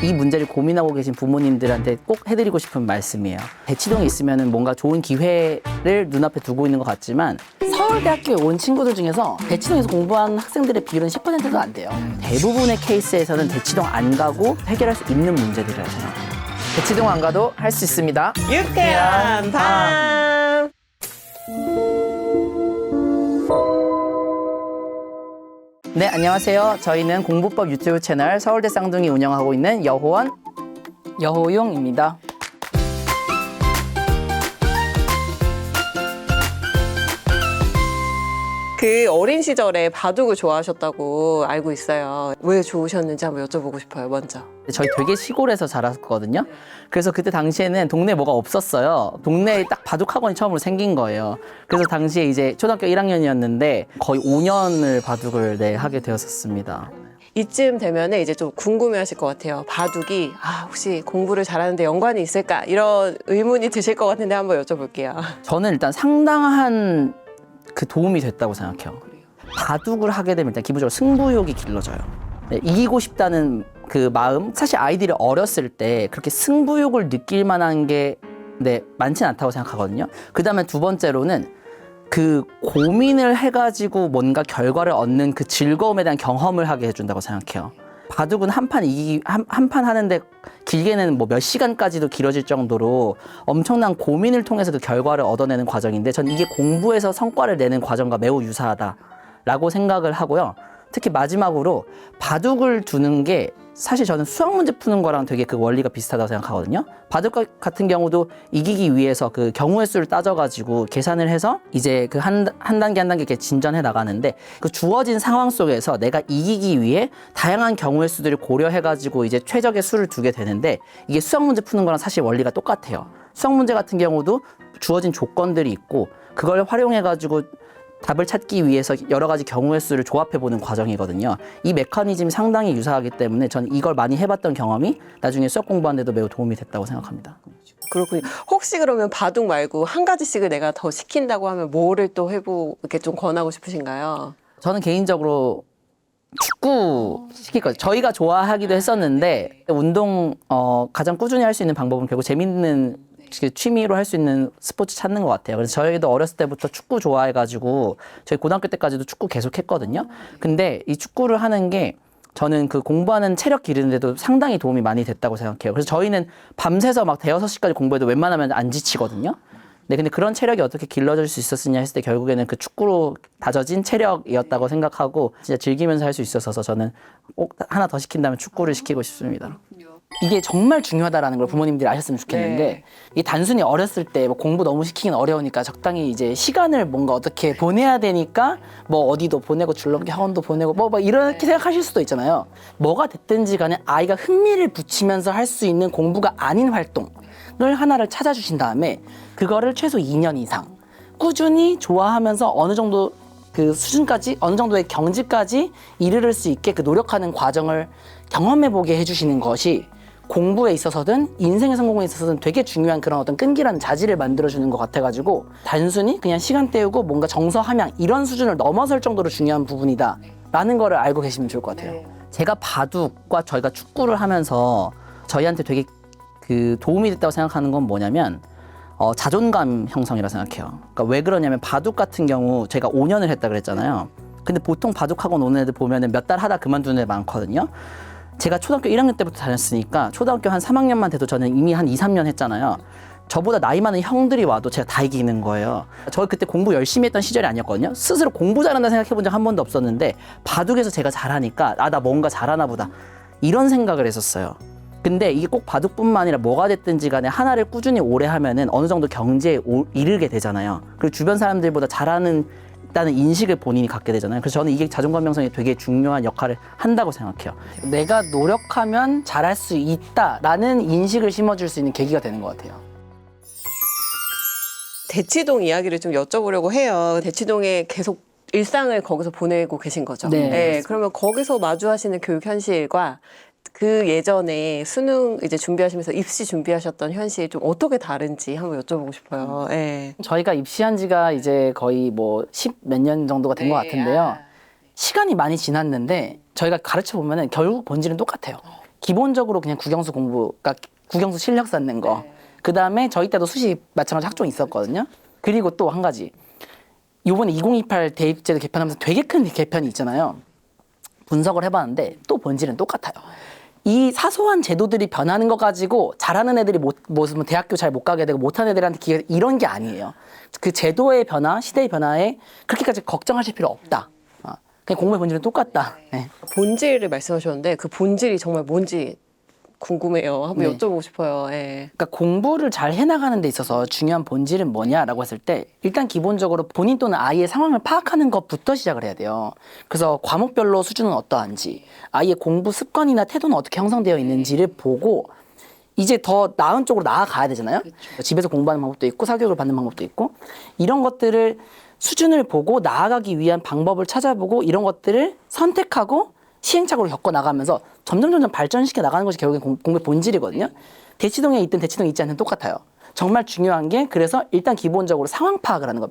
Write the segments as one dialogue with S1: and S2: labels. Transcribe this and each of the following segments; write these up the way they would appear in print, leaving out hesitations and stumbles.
S1: 이 문제를 고민하고 계신 부모님들한테 꼭 해드리고 싶은 말씀이에요. 대치동에 있으면 뭔가 좋은 기회를 눈앞에 두고 있는 것 같지만 서울대학교에 온 친구들 중에서 대치동에서 공부한 학생들의 비율은 10%도 안 돼요. 대부분의 케이스에서는 대치동 안 가고 해결할 수 있는 문제들이라고 생각해요.
S2: 대치동 안 가도 할 수 있습니다.
S3: 유쾌한 밤.
S1: 네, 안녕하세요. 저희는 공부법 유튜브 채널 서울대 쌍둥이 운영하고 있는 여호원, 여호용입니다.
S3: 그 어린 시절에 바둑을 좋아하셨다고 알고 있어요. 왜 좋으셨는지 한번 여쭤보고 싶어요, 먼저.
S1: 저희 되게 시골에서 자랐거든요. 그래서 그때 당시에는 동네에 뭐가 없었어요. 동네에 딱 바둑학원이 처음으로 생긴 거예요. 그래서 당시에 이제 초등학교 1학년이었는데 거의 5년을 바둑을 하게 되었었습니다.
S3: 이쯤 되면 이제 좀 궁금해 하실 것 같아요. 바둑이 혹시 공부를 잘하는데 연관이 있을까? 이런 의문이 드실 것 같은데 한번 여쭤볼게요.
S1: 저는 일단 상당한 그 도움이 됐다고 생각해요. 바둑을 하게 되면 일단 기본적으로 승부욕이 길러져요. 네, 이기고 싶다는 그 마음, 사실 아이들이 어렸을 때 그렇게 승부욕을 느낄 만한 게 많지는 않다고 생각하거든요. 그 다음에 두 번째로는 그 고민을 해가지고 뭔가 결과를 얻는 그 즐거움에 대한 경험을 하게 해준다고 생각해요. 바둑은 한 판 하는데 길게는 뭐 몇 시간까지도 길어질 정도로 엄청난 고민을 통해서 그 결과를 얻어내는 과정인데 저는 이게 공부에서 성과를 내는 과정과 매우 유사하다라고 생각을 하고요. 특히 마지막으로 바둑을 두는 게 사실 저는 수학 문제 푸는 거랑 되게 그 원리가 비슷하다고 생각하거든요. 바둑 같은 경우도 이기기 위해서 그 경우의 수를 따져가지고 계산을 해서 이제 그 한 단계 한 단계 이렇게 진전해 나가는데 그 주어진 상황 속에서 내가 이기기 위해 다양한 경우의 수들을 고려해가지고 이제 최적의 수를 두게 되는데 이게 수학 문제 푸는 거랑 사실 원리가 똑같아요. 수학 문제 같은 경우도 주어진 조건들이 있고 그걸 활용해가지고 답을 찾기 위해서 여러 가지 경우의 수를 조합해보는 과정이거든요. 이 메커니즘이 상당히 유사하기 때문에 저는 이걸 많이 해봤던 경험이 나중에 수학 공부하는 데도 매우 도움이 됐다고 생각합니다.
S3: 그렇군요. 혹시 그러면 바둑 말고 한 가지씩을 내가 더 시킨다고 하면 뭐를 또 이렇게 좀 권하고 싶으신가요?
S1: 저는 개인적으로 축구 시킬 거예요. 저희가 좋아하기도 했었는데 운동 가장 꾸준히 할 수 있는 방법은 결국 재밌는 취미로 할 수 있는 스포츠 찾는 것 같아요. 그래서 저희도 어렸을 때부터 축구 좋아해가지고 저희 고등학교 때까지도 축구 계속 했거든요. 근데 이 축구를 하는 게 저는 그 공부하는 체력 기르는데도 상당히 도움이 많이 됐다고 생각해요. 그래서 저희는 밤새서 막 대여섯 시까지 공부해도 웬만하면 안 지치거든요. 네, 근데 그런 체력이 어떻게 길러질 수 있었느냐 했을 때 결국에는 그 축구로 다져진 체력이었다고 생각하고 진짜 즐기면서 할 수 있어서 저는 꼭 하나 더 시킨다면 축구를 시키고 싶습니다. 이게 정말 중요하다라는 걸 부모님들이 아셨으면 좋겠는 게 이게 단순히 어렸을 때 뭐 공부 너무 시키긴 어려우니까 적당히 이제 시간을 뭔가 어떻게 보내야 되니까 뭐 어디도 보내고 줄넘기 학원도 보내고 뭐 이렇게 생각하실 수도 있잖아요. 뭐가 됐든지 간에 아이가 흥미를 붙이면서 할 수 있는 공부가 아닌 활동을 하나를 찾아주신 다음에 그거를 최소 2년 이상 꾸준히 좋아하면서 어느 정도 그 수준까지 어느 정도의 경지까지 이르를 수 있게 그 노력하는 과정을 경험해보게 해주시는 것이 공부에 있어서든 인생의 성공에 있어서든 되게 중요한 그런 어떤 끈기라는 자질을 만들어주는 것 같아가지고 단순히 그냥 시간 때우고 뭔가 정서 함양 이런 수준을 넘어설 정도로 중요한 부분이다 라는 거를 알고 계시면 좋을 것 같아요. 제가 바둑과 저희가 축구를 하면서 저희한테 되게 그 도움이 됐다고 생각하는 건 뭐냐면 자존감 형성이라 생각해요. 그러니까 왜 그러냐면 바둑 같은 경우 제가 5년을 했다 그랬잖아요. 근데 보통 바둑학원 오는 애들 보면은 몇 달 하다 그만두는 애 많거든요. 제가 초등학교 1학년 때부터 다녔으니까 초등학교 한 3학년만 돼도 저는 이미 한 2, 3년 했잖아요. 저보다 나이 많은 형들이 와도 제가 다 이기는 거예요. 저 그때 공부 열심히 했던 시절이 아니었거든요. 스스로 공부 잘한다 생각해 본 적 한 번도 없었는데 바둑에서 제가 잘하니까 나 뭔가 잘하나 보다 이런 생각을 했었어요. 근데 이게 꼭 바둑뿐만 아니라 뭐가 됐든지 간에 하나를 꾸준히 오래 하면은 어느 정도 경지에 이르게 되잖아요. 그리고 주변 사람들보다 잘하는 다는 인식을 본인이 갖게 되잖아요. 그래서 저는 이게 자존감 형성에 되게 중요한 역할을 한다고 생각해요. 내가 노력하면 잘할 수 있다라는 인식을 심어줄 수 있는 계기가 되는 것 같아요.
S3: 대치동 이야기를 좀 여쭤보려고 해요. 대치동에 계속 일상을 거기서 보내고 계신 거죠.
S1: 네.
S3: 그러면 거기서 마주하시는 교육 현실과 그 예전에 수능 이제 준비하시면서 입시 준비하셨던 현실 좀 어떻게 다른지 한번 여쭤보고 싶어요. 네.
S1: 저희가 입시한 지가 이제 거의 뭐 10 몇 년 정도가 된 것 같은데요. 시간이 많이 지났는데 저희가 가르쳐 보면은 결국 본질은 똑같아요. 기본적으로 그냥 국영수 공부, 그러니까 국영수 실력 쌓는 거. 그 다음에 저희 때도 수시 마찬가지 학종 있었거든요. 그리고 또 한 가지. 요번에 2028 대입제도 개편하면서 되게 큰 개편이 있잖아요. 분석을 해봤는데 또 본질은 똑같아요. 이 사소한 제도들이 변하는 거 가지고 잘하는 애들이 무슨 대학교 잘 못 가게 되고 못하는 애들한테 기회 이런 게 아니에요. 그 제도의 변화, 시대의 변화에 그렇게까지 걱정하실 필요 없다. 그냥 공부의 본질은 똑같다. 네.
S3: 본질을 말씀하셨는데 그 본질이 정말 뭔지 궁금해요. 한번
S1: 네.
S3: 여쭤보고 싶어요. 예.
S1: 그러니까 공부를 잘 해나가는 데 있어서 중요한 본질은 뭐냐라고 했을 때 일단 기본적으로 본인 또는 아이의 상황을 파악하는 것부터 시작을 해야 돼요. 그래서 과목별로 수준은 어떠한지, 아이의 공부 습관이나 태도는 어떻게 형성되어 있는지를 보고 이제 더 나은 쪽으로 나아가야 되잖아요. 그렇죠. 집에서 공부하는 방법도 있고 사교육을 받는 방법도 있고 이런 것들을 수준을 보고 나아가기 위한 방법을 찾아보고 이런 것들을 선택하고 시행착오를 겪어나가면서 점점 발전시켜 나가는 것이 결국엔 공부의 본질이거든요. 대치동에 있든 대치동에 있지 않든 똑같아요. 정말 중요한 게 그래서 일단 기본적으로 상황 파악을 하는 거.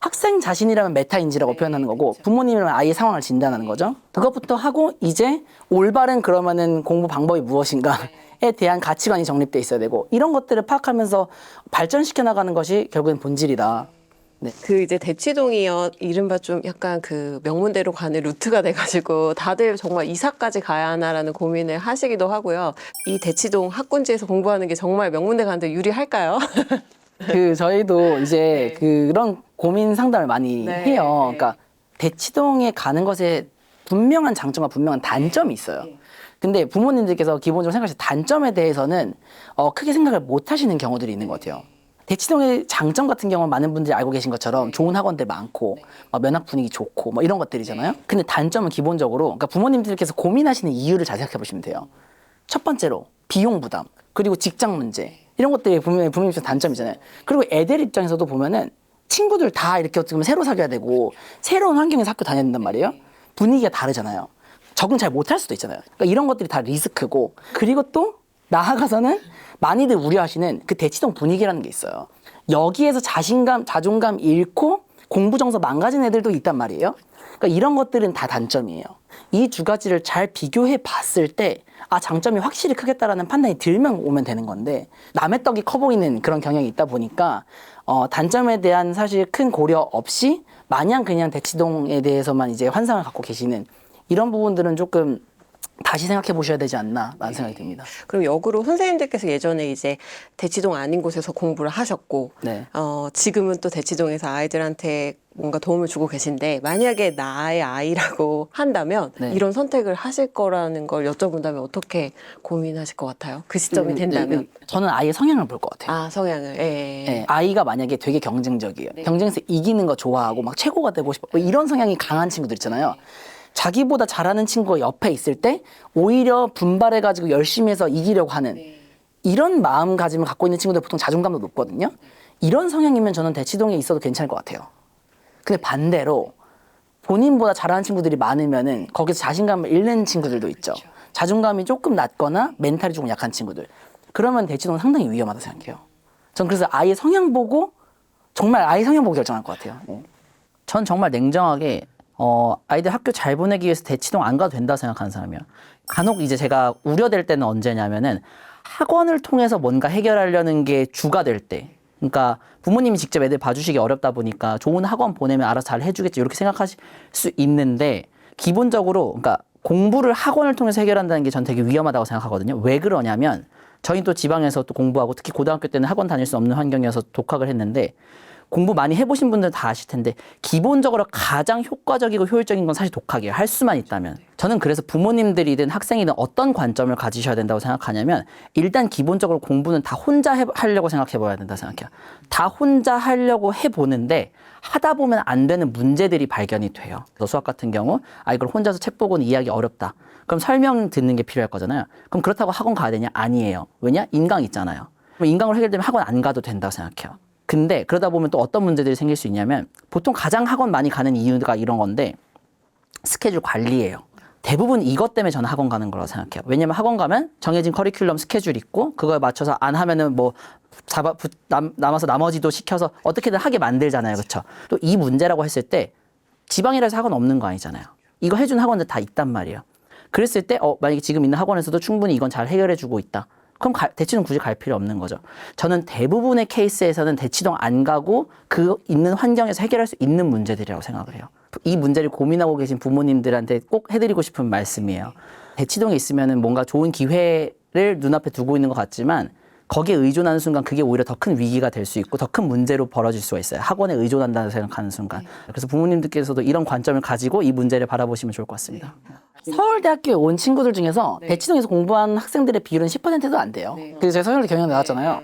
S1: 학생 자신이라면 메타인지라고 표현하는 거고 부모님이라면 아이의 상황을 진단하는 거죠. 그것부터 하고 이제 올바른 그러면은 공부 방법이 무엇인가에 대한 가치관이 정립돼 있어야 되고 이런 것들을 파악하면서 발전시켜 나가는 것이 결국엔 본질이다. 네.
S3: 그 이제 대치동이요 이른바 좀 약간 그 명문대로 가는 루트가 돼가지고 다들 정말 이사까지 가야 하나라는 고민을 하시기도 하고요. 이 대치동 학군지에서 공부하는 게 정말 명문대 가는데 유리할까요?
S1: 저희도 이제 그런 고민 상담을 많이
S3: 네.
S1: 해요. 그러니까 대치동에 가는 것에 분명한 장점과 분명한 단점이 있어요. 근데 부모님들께서 기본적으로 생각하실 단점에 대해서는 크게 생각을 못 하시는 경우들이 있는 것 같아요. 대치동의 장점 같은 경우는 많은 분들이 알고 계신 것처럼 좋은 학원들 많고 면학 분위기 좋고 뭐 이런 것들이잖아요. 근데 단점은 기본적으로 그러니까 부모님들께서 고민하시는 이유를 잘 생각해 보시면 돼요. 첫 번째로 비용 부담 그리고 직장 문제 이런 것들이 부모님 입장 단점이잖아요. 그리고 애들 입장에서도 보면은 친구들 다 이렇게 어떻게 보면 새로 사귀어야 되고 새로운 환경에서 학교 다녀야 된단 말이에요. 분위기가 다르잖아요. 적응 잘 못할 수도 있잖아요. 그러니까 이런 것들이 다 리스크고 그리고 또 나아가서는 많이들 우려하시는 그 대치동 분위기라는 게 있어요. 여기에서 자신감, 자존감 잃고 공부 정서 망가진 애들도 있단 말이에요. 그러니까 이런 것들은 다 단점이에요. 이 두 가지를 잘 비교해 봤을 때 장점이 확실히 크겠다라는 판단이 들면 오면 되는 건데 남의 떡이 커 보이는 그런 경향이 있다 보니까 단점에 대한 사실 큰 고려 없이 마냥 그냥 대치동에 대해서만 이제 환상을 갖고 계시는 이런 부분들은 조금 다시 생각해 보셔야 되지 않나라는 생각이 듭니다.
S3: 그럼 역으로 선생님들께서 예전에 이제 대치동 아닌 곳에서 공부를 하셨고
S1: 네.
S3: 지금은 또 대치동에서 아이들한테 뭔가 도움을 주고 계신데 만약에 나의 아이라고 한다면
S1: 네.
S3: 이런 선택을 하실 거라는 걸 여쭤본다면 어떻게 고민하실 것 같아요? 그 시점이 된다면.
S1: 저는 아이의 성향을 볼 것 같아요.
S3: 성향을. 예.
S1: 네, 아이가 만약에 되게 경쟁적이에요. 경쟁에서 이기는 거 좋아하고 막 최고가 되고 싶어. 뭐 이런 성향이 강한 친구들 있잖아요. 자기보다 잘하는 친구가 옆에 있을 때 오히려 분발해가지고 열심히 해서 이기려고 하는 이런 마음가짐을 갖고 있는 친구들 보통 자존감도 높거든요. 이런 성향이면 저는 대치동에 있어도 괜찮을 것 같아요. 근데 반대로 본인보다 잘하는 친구들이 많으면은 거기서 자신감을 잃는 친구들도 있죠. 자존감이 조금 낮거나 멘탈이 조금 약한 친구들. 그러면 대치동은 상당히 위험하다고 생각해요. 전 그래서 아이의 성향 보고 정말 아이 성향 보고 결정할 것 같아요. 전 정말 냉정하게 아이들 학교 잘 보내기 위해서 대치동 안 가도 된다고 생각하는 사람이에요. 간혹 이제 제가 우려될 때는 언제냐면은 학원을 통해서 뭔가 해결하려는 게 주가 될 때. 그러니까 부모님이 직접 애들 봐주시기 어렵다 보니까 좋은 학원 보내면 알아서 잘 해주겠지 이렇게 생각하실 수 있는데 기본적으로 그러니까 공부를 학원을 통해서 해결한다는 게 전 되게 위험하다고 생각하거든요. 왜 그러냐면 저희 또 지방에서 또 공부하고 특히 고등학교 때는 학원 다닐 수 없는 환경이어서 독학을 했는데 공부 많이 해보신 분들 다 아실 텐데 기본적으로 가장 효과적이고 효율적인 건 사실 독학이에요. 할 수만 있다면. 저는 그래서 부모님들이든 학생이든 어떤 관점을 가지셔야 된다고 생각하냐면 일단 기본적으로 공부는 다 혼자 하려고 생각해봐야 된다고 생각해요. 다 혼자 하려고 해보는데 하다 보면 안 되는 문제들이 발견이 돼요. 그래서 수학 같은 경우 이걸 혼자서 책 보고는 이해하기 어렵다. 그럼 설명 듣는 게 필요할 거잖아요. 그럼 그렇다고 학원 가야 되냐? 아니에요. 왜냐? 인강 있잖아요. 그럼 인강으로 해결되면 학원 안 가도 된다고 생각해요. 근데 그러다 보면 또 어떤 문제들이 생길 수 있냐면 보통 가장 학원 많이 가는 이유가 이런 건데 스케줄 관리예요. 대부분 이것 때문에 저는 학원 가는 거라고 생각해요. 왜냐면 학원 가면 정해진 커리큘럼 스케줄 있고 그거에 맞춰서 안 하면은 뭐 남아서 나머지도 시켜서 어떻게든 하게 만들잖아요. 그렇죠? 또 이 문제라고 했을 때 지방이라서 학원 없는 거 아니잖아요. 이거 해준 학원들 다 있단 말이에요. 그랬을 때 만약에 지금 있는 학원에서도 충분히 이건 잘 해결해주고 있다. 그럼 대치동 굳이 갈 필요 없는 거죠. 저는 대부분의 케이스에서는 대치동 안 가고 그 있는 환경에서 해결할 수 있는 문제들이라고 생각을 해요. 이 문제를 고민하고 계신 부모님들한테 꼭 해드리고 싶은 말씀이에요. 대치동에 있으면은 뭔가 좋은 기회를 눈앞에 두고 있는 것 같지만 거기에 의존하는 순간 그게 오히려 더 큰 위기가 될 수 있고 더 큰 문제로 벌어질 수가 있어요. 학원에 의존한다고 생각하는 순간. 그래서 부모님들께서도 이런 관점을 가지고 이 문제를 바라보시면 좋을 것 같습니다. 서울대학교에 온 친구들 중에서 대치동에서 공부한 학생들의 비율은 10%도 안 돼요. 그래서 제가 서울대 경영 나왔잖아요.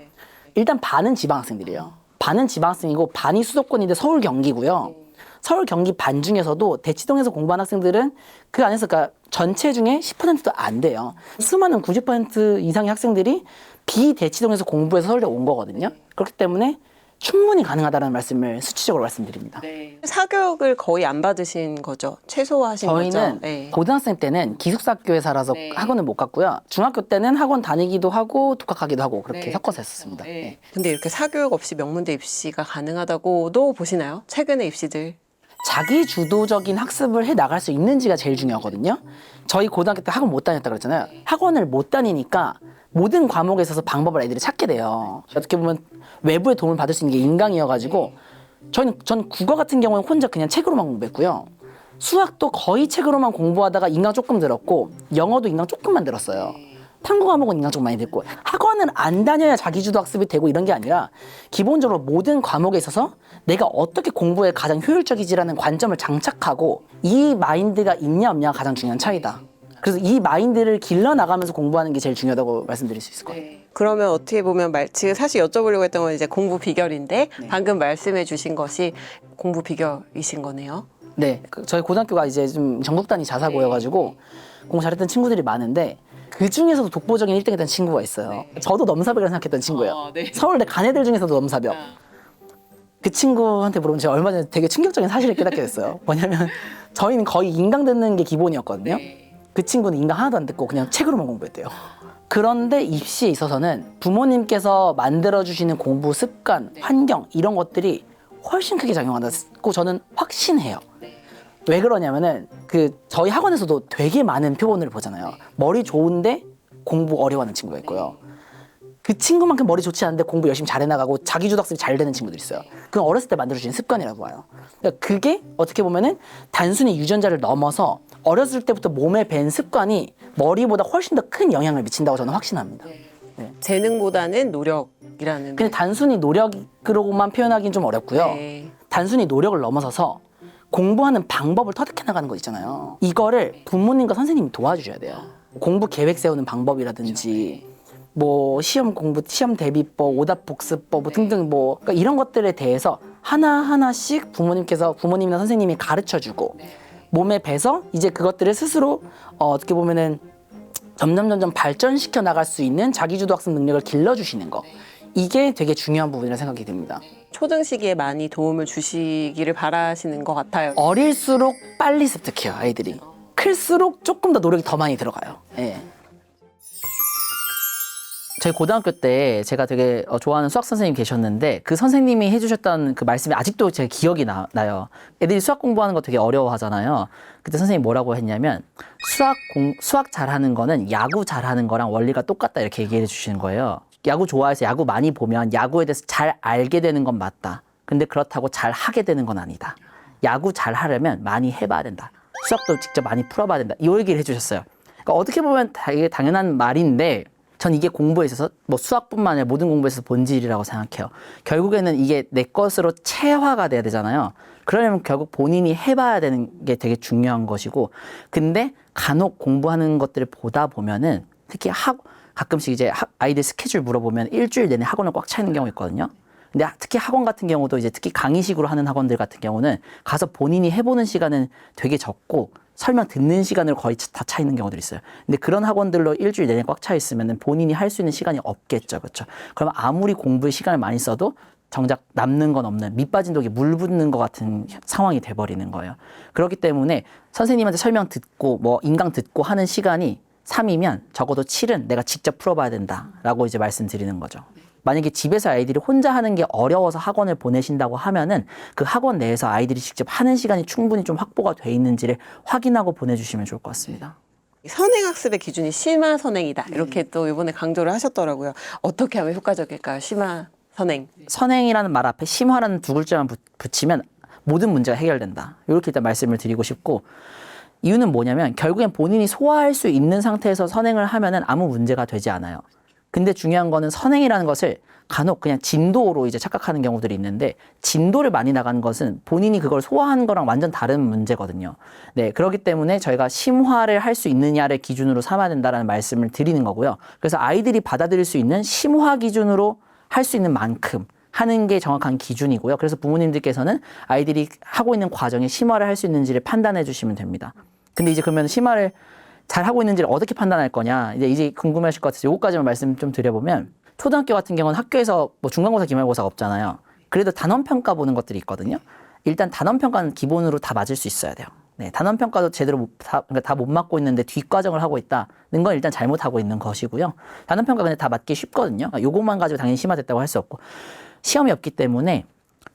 S1: 일단 반은 지방 학생들이에요. 반은 지방 학생이고 반이 수도권인데 서울 경기고요. 서울 경기 반 중에서도 대치동에서 공부한 학생들은 그 안에서 그러니까 전체 중에 10%도 안 돼요. 수많은 90% 이상의 학생들이 비대치동에서 공부해서 서울대 온 거거든요. 그렇기 때문에 충분히 가능하다는 말씀을 수치적으로 말씀드립니다.
S3: 사교육을 거의 안 받으신 거죠? 최소화하신 거죠?
S1: 저희는
S3: 네.
S1: 고등학생 때는 기숙사학교에 살아서 학원을 못 갔고요. 중학교 때는 학원 다니기도 하고 독학하기도 하고 그렇게 섞어서 했었습니다. 네.
S3: 근데 이렇게 사교육 없이 명문대 입시가 가능하다고도 보시나요? 최근의 입시들.
S1: 자기 주도적인 학습을 해 나갈 수 있는지가 제일 중요하거든요. 저희 고등학교 때 학원 못 다녔다 그랬잖아요. 학원을 못 다니니까 모든 과목에 있어서 방법을 애들이 찾게 돼요. 어떻게 보면 외부의 도움을 받을 수 있는 게 인강이어가지고 전 국어 같은 경우는 혼자 그냥 책으로만 공부했고요. 수학도 거의 책으로만 공부하다가 인강 조금 들었고 영어도 인강 조금만 들었어요. 탐구 과목은 인강 좀 많이 듣고 학원을 안 다녀야 자기주도 학습이 되고 이런 게 아니라 기본적으로 모든 과목에 있어서 내가 어떻게 공부에 가장 효율적이지라는 관점을 장착하고 이 마인드가 있냐 없냐가 가장 중요한 차이다. 그래서 이 마인드를 길러나가면서 공부하는 게 제일 중요하다고 말씀드릴 수 있을 것 같아요.
S3: 그러면 어떻게 보면 지금 사실 여쭤보려고 했던 건 이제 공부 비결인데 방금 말씀해 주신 것이 공부 비결이신 거네요.
S1: 네, 저희 고등학교가 이제 좀 전국 단위 자사고여가지고 공부 잘했던 친구들이 많은데 그 중에서도 독보적인 1등했던 친구가 있어요. 저도 넘사벽이라고 생각했던 친구예요. 서울대 간 애들 중에서도 넘사벽. 그 친구한테 물어보면 제가 얼마 전에 되게 충격적인 사실을 깨닫게 됐어요. 뭐냐면 저희는 거의 인강 듣는 게 기본이었거든요. 그 친구는 인강 하나도 안 듣고 그냥 책으로만 공부했대요. 그런데 입시에 있어서는 부모님께서 만들어주시는 공부 습관, 환경 이런 것들이 훨씬 크게 작용한다고 저는 확신해요. 왜 그러냐면은 저희 학원에서도 되게 많은 표본을 보잖아요. 머리 좋은데 공부 어려워하는 친구가 있고요. 그 친구만큼 머리 좋지 않은데 공부 열심히 잘해나가고 자기주도 학습이 잘 되는 친구들이 있어요. 그건 어렸을 때 만들어주신 습관이라고 봐요. 그러니까 그게 어떻게 보면은 단순히 유전자를 넘어서 어렸을 때부터 몸에 밴 습관이 머리보다 훨씬 더 큰 영향을 미친다고 저는 확신합니다. 네.
S3: 재능보다는 노력이라는.
S1: 근데 단순히 노력으로만 표현하기는 좀 어렵고요.
S3: 네.
S1: 단순히 노력을 넘어서서 공부하는 방법을 터득해 나가는 거 있잖아요. 이거를 부모님과 선생님이 도와주셔야 돼요. 공부 계획 세우는 방법이라든지 뭐 시험 공부, 시험 대비법, 오답 복습법 뭐 등등 그러니까 이런 것들에 대해서 하나하나씩 부모님이나 선생님이 가르쳐주고 몸에 배서 이제 그것들을 스스로 어떻게 보면은 점점 발전시켜 나갈 수 있는 자기주도 학습 능력을 길러주시는 거. 이게 되게 중요한 부분이라 생각이 듭니다.
S3: 초등 시기에 많이 도움을 주시기를 바라시는 것 같아요.
S1: 어릴수록 빨리 습득해요, 아이들이. 클수록 조금 더 노력이 더 많이 들어가요. 예. 저희 고등학교 때 제가 되게 좋아하는 수학 선생님이 계셨는데 그 선생님이 해주셨던 그 말씀이 아직도 제 기억이 나요. 애들이 수학 공부하는 거 되게 어려워하잖아요. 그때 선생님이 뭐라고 했냐면 수학 잘하는 거는 야구 잘하는 거랑 원리가 똑같다 이렇게 얘기해 주시는 거예요. 야구 좋아해서 야구 많이 보면 야구에 대해서 잘 알게 되는 건 맞다. 근데 그렇다고 잘 하게 되는 건 아니다. 야구 잘 하려면 많이 해봐야 된다. 수학도 직접 많이 풀어봐야 된다. 이 얘기를 해주셨어요. 그러니까 어떻게 보면 되게 당연한 말인데 전 이게 공부에 있어서 뭐 수학뿐만 아니라 모든 공부에 있어서 본질이라고 생각해요. 결국에는 이게 내 것으로 체화가 돼야 되잖아요. 그러려면 결국 본인이 해봐야 되는 게 되게 중요한 것이고 근데 간혹 공부하는 것들을 보다 보면은 특히 가끔씩 이제 아이들 스케줄 물어보면 일주일 내내 학원을 꽉 차 있는 경우 있거든요. 근데 특히 학원 같은 경우도 이제 특히 강의식으로 하는 학원들 같은 경우는 가서 본인이 해보는 시간은 되게 적고 설명 듣는 시간으로 거의 다 차 있는 경우들이 있어요. 근데 그런 학원들로 일주일 내내 꽉 차 있으면 본인이 할 수 있는 시간이 없겠죠. 그렇죠? 그럼 아무리 공부에 시간을 많이 써도 정작 남는 건 없는 밑빠진 독에 물 붓는 것 같은 상황이 돼버리는 거예요. 그렇기 때문에 선생님한테 설명 듣고 뭐 인강 듣고 하는 시간이 3이면 적어도 7은 내가 직접 풀어봐야 된다라고 이제 말씀드리는 거죠. 만약에 집에서 아이들이 혼자 하는 게 어려워서 학원을 보내신다고 하면은 그 학원 내에서 아이들이 직접 하는 시간이 충분히 좀 확보가 돼 있는지를 확인하고 보내주시면 좋을 것 같습니다.
S3: 선행학습의 기준이 심화 선행이다. 이렇게 또 이번에 강조를 하셨더라고요. 어떻게 하면 효과적일까요? 심화 선행.
S1: 선행이라는 말 앞에 심화라는 두 글자만 붙이면 모든 문제가 해결된다. 이렇게 일단 말씀을 드리고 싶고, 이유는 뭐냐면 결국엔 본인이 소화할 수 있는 상태에서 선행을 하면은 아무 문제가 되지 않아요. 근데 중요한 거는 선행이라는 것을 간혹 그냥 진도로 이제 착각하는 경우들이 있는데, 진도를 많이 나가는 것은 본인이 그걸 소화하는 거랑 완전 다른 문제거든요. 네, 그렇기 때문에 저희가 심화를 할 수 있느냐를 기준으로 삼아야 된다는 말씀을 드리는 거고요. 그래서 아이들이 받아들일 수 있는 심화 기준으로 할 수 있는 만큼 하는 게 정확한 기준이고요. 그래서 부모님들께서는 아이들이 하고 있는 과정에 심화를 할 수 있는지를 판단해 주시면 됩니다. 근데 이제 그러면 심화를 잘 하고 있는지를 어떻게 판단할 거냐, 이제 궁금해하실 것 같아서 요거까지만 말씀 좀 드려보면, 초등학교 같은 경우는 학교에서 뭐 중간고사, 기말고사가 없잖아요. 그래도 단원평가 보는 것들이 있거든요. 일단 단원평가는 기본으로 다 맞을 수 있어야 돼요. 네, 단원평가도 제대로 다 못 맞고 있는데 뒷과정을 하고 있다는 건 일단 잘못하고 있는 것이고요. 단원평가 근데 다 맞기 쉽거든요. 요것만 가지고 당연히 심화됐다고 할 수 없고, 시험이 없기 때문에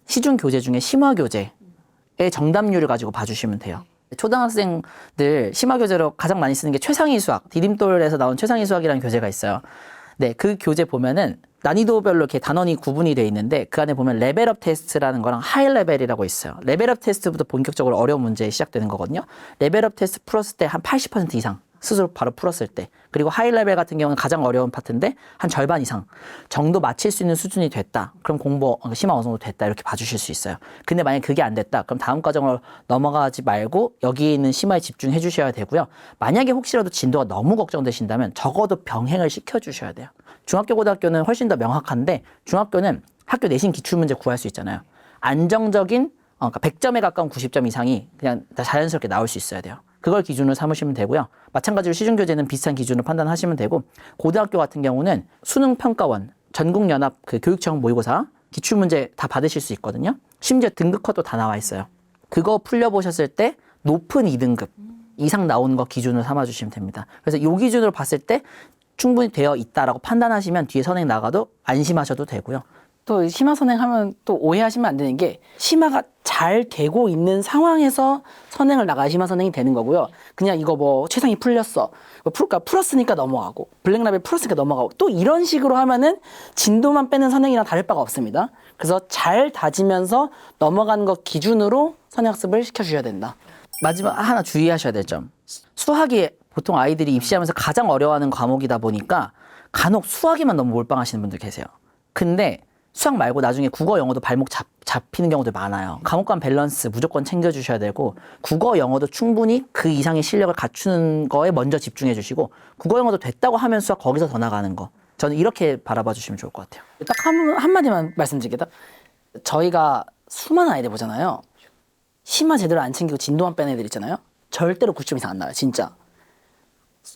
S1: 시중 교재 중에 심화 교재의 정답률을 가지고 봐주시면 돼요. 초등학생들 심화 교재로 가장 많이 쓰는 게 최상위 수학, 디딤돌에서 나온 최상위 수학이라는 교재가 있어요. 네, 그 교재 보면은 난이도별로 이렇게 단원이 구분이 돼 있는데, 그 안에 보면 레벨업 테스트라는 거랑 하이 레벨이라고 있어요. 레벨업 테스트부터 본격적으로 어려운 문제 시작되는 거거든요. 레벨업 테스트 풀었을 때 한 80% 이상 스스로 바로 풀었을 때, 그리고 하이 레벨 같은 경우는 가장 어려운 파트인데 한 절반 이상 정도 맞힐 수 있는 수준이 됐다. 그럼 공부 심화 어느 정도 됐다, 이렇게 봐주실 수 있어요. 근데 만약에 그게 안 됐다, 그럼 다음 과정으로 넘어가지 말고 여기에 있는 심화에 집중해 주셔야 되고요. 만약에 혹시라도 진도가 너무 걱정되신다면 적어도 병행을 시켜 주셔야 돼요. 중학교, 고등학교는 훨씬 더 명확한데, 중학교는 학교 내신 기출문제 구할 수 있잖아요. 안정적인, 그러니까 100점에 가까운 90점 이상이 그냥 자연스럽게 나올 수 있어야 돼요. 그걸 기준으로 삼으시면 되고요. 마찬가지로 시중교재는 비슷한 기준으로 판단하시면 되고, 고등학교 같은 경우는 수능평가원, 전국연합 그 교육청 모의고사 기출문제 다 받으실 수 있거든요. 심지어 등급컷도 다 나와 있어요. 그거 풀려보셨을 때 높은 2등급 이상 나오는 거 기준으로 삼아주시면 됩니다. 그래서 이 기준으로 봤을 때 충분히 되어 있다라고 판단하시면 뒤에 선행 나가도 안심하셔도 되고요.
S2: 또 심화 선행하면 또 오해하시면 안 되는 게, 심화가 잘 되고 있는 상황에서 선행을 나가야 심화 선행이 되는 거고요. 그냥 이거 뭐 최상위 풀렸어, 풀었으니까 넘어가고, 블랙라벨 풀었으니까 넘어가고, 또 이런 식으로 하면은 진도만 빼는 선행이랑 다를 바가 없습니다. 그래서 잘 다지면서 넘어가는 것 기준으로 선행학습을 시켜주셔야 된다.
S1: 마지막 하나 주의하셔야 될 점. 수학이 보통 아이들이 입시하면서 가장 어려워하는 과목이다 보니까 간혹 수학에만 너무 몰빵하시는 분들 계세요. 근데 수학 말고 나중에 국어, 영어도 발목 잡히는 경우도 많아요. 과목 간 밸런스 무조건 챙겨주셔야 되고, 국어, 영어도 충분히 그 이상의 실력을 갖추는 거에 먼저 집중해 주시고, 국어, 영어도 됐다고 하면 수학 거기서 더 나가는 거. 저는 이렇게 바라봐 주시면 좋을 것 같아요.
S2: 딱 한마디만 말씀드리겠다. 저희가 수많은 아이들 보잖아요. 심화 제대로 안 챙기고 진도만 빼는 애들 있잖아요. 절대로 90점 이상 안 나와요, 진짜.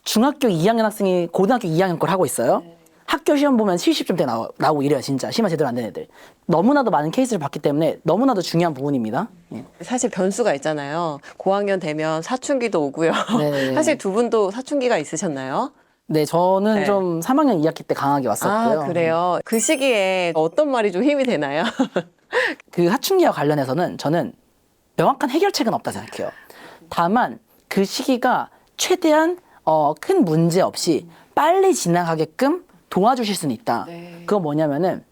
S2: 중학교 2학년 학생이 고등학교 2학년 걸 하고 있어요. 학교 시험 보면 70점대 나오고 이래요, 진짜. 심화 제대로 안 된 애들. 너무나도 많은 케이스를 봤기 때문에 너무나도 중요한 부분입니다. 예.
S3: 사실 변수가 있잖아요. 고학년 되면 사춘기도 오고요.
S2: 네네네.
S3: 사실 두 분도 사춘기가 있으셨나요?
S2: 네, 저는
S3: 네.
S2: 좀 3학년 2학기 때 강하게 왔었고요.
S3: 아, 그래요? 그 시기에 어떤 말이 좀 힘이 되나요?
S2: 그 사춘기와 관련해서는 저는 명확한 해결책은 없다 생각해요. 다만 그 시기가 최대한 큰 문제 없이 빨리 지나가게끔 도와주실 수는 있다. 그거 뭐냐면은,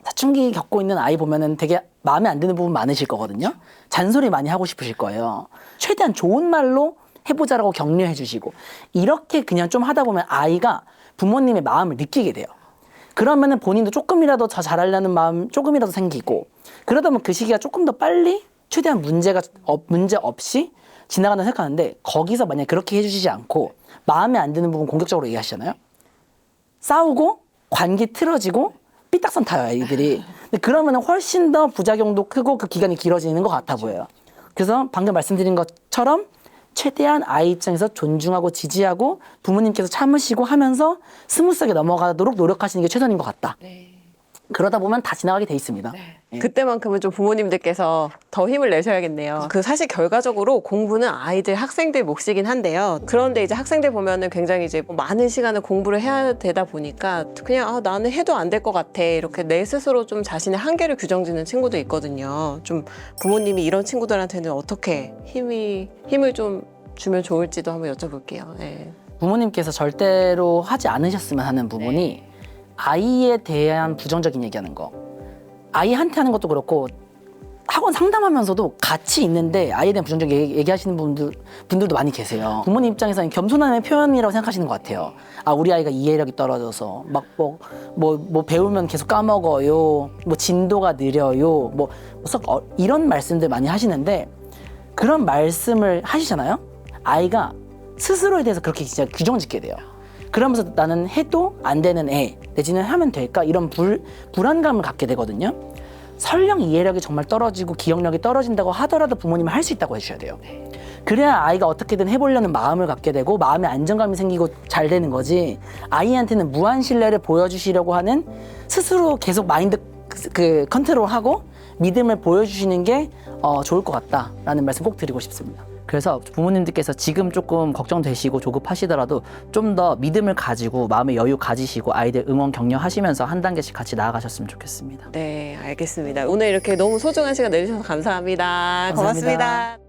S2: 사춘기 겪고 있는 아이 보면은 되게 마음에 안 드는 부분 많으실 거거든요. 잔소리 많이 하고 싶으실 거예요. 최대한 좋은 말로 해보자라고 격려해 주시고, 이렇게 그냥 좀 하다 보면 아이가 부모님의 마음을 느끼게 돼요. 그러면은 본인도 조금이라도 더 잘하려는 마음 조금이라도 생기고, 그러다 보면 그 시기가 조금 더 빨리 최대한 문제 없이 지나간다 생각하는데, 거기서 만약 그렇게 해주시지 않고 마음에 안 드는 부분 공격적으로 얘기하시잖아요. 싸우고 관계 틀어지고 삐딱선 타요, 아이들이. 근데 그러면은 훨씬 더 부작용도 크고 그 기간이 길어지는 것 같아 보여요. 그래서 방금 말씀드린 것처럼 최대한 아이 입장에서 존중하고 지지하고 부모님께서 참으시고 하면서 스무스하게 넘어가도록 노력하시는 게 최선인 것 같다. 그러다 보면 다 지나가게 돼 있습니다. 예.
S3: 그때만큼은 좀 부모님들께서 더 힘을 내셔야겠네요. 그 사실 결과적으로 공부는 아이들, 학생들 몫이긴 한데요. 그런데 이제 학생들 보면은 굉장히 이제 많은 시간을 공부를 해야 되다 보니까 그냥 나는 해도 안 될 것 같아, 이렇게 내 스스로 좀 자신의 한계를 규정짓는 친구도 있거든요. 좀 부모님이 이런 친구들한테는 어떻게 힘을 좀 주면 좋을지도 한번 여쭤볼게요. 네.
S2: 부모님께서 절대로 하지 않으셨으면 하는 부분이 아이에 대한 부정적인 얘기하는 거. 아이한테 하는 것도 그렇고 학원 상담하면서도 같이 있는데 아이에 대한 부정적인 얘기하시는 분들도 많이 계세요. 부모님 입장에서는 겸손함의 표현이라고 생각하시는 것 같아요. 아, 우리 아이가 이해력이 떨어져서 막 뭐 배우면 계속 까먹어요. 뭐 진도가 느려요. 이런 말씀들 많이 하시는데 그런 말씀을 하시잖아요. 아이가 스스로에 대해서 그렇게 진짜 규정을 짓게 돼요. 그러면서 나는 해도 안 되는 애, 내지는 하면 될까? 이런 불안감을 갖게 되거든요. 설령 이해력이 정말 떨어지고 기억력이 떨어진다고 하더라도 부모님은 할 수 있다고 해주셔야 돼요. 그래야 아이가 어떻게든 해보려는 마음을 갖게 되고 마음의 안정감이 생기고 잘 되는 거지, 아이한테는 무한 신뢰를 보여주시려고 하는 스스로 계속 마인드 컨트롤하고 믿음을 보여주시는 게 좋을 것 같다라는 말씀 꼭 드리고 싶습니다.
S1: 그래서 부모님들께서 지금 조금 걱정되시고 조급하시더라도 좀 더 믿음을 가지고 마음의 여유 가지시고 아이들 응원 격려하시면서 한 단계씩 같이 나아가셨으면 좋겠습니다.
S3: 네, 알겠습니다. 오늘 이렇게 너무 소중한 시간 내주셔서 감사합니다.
S2: 감사합니다.
S3: 고맙습니다.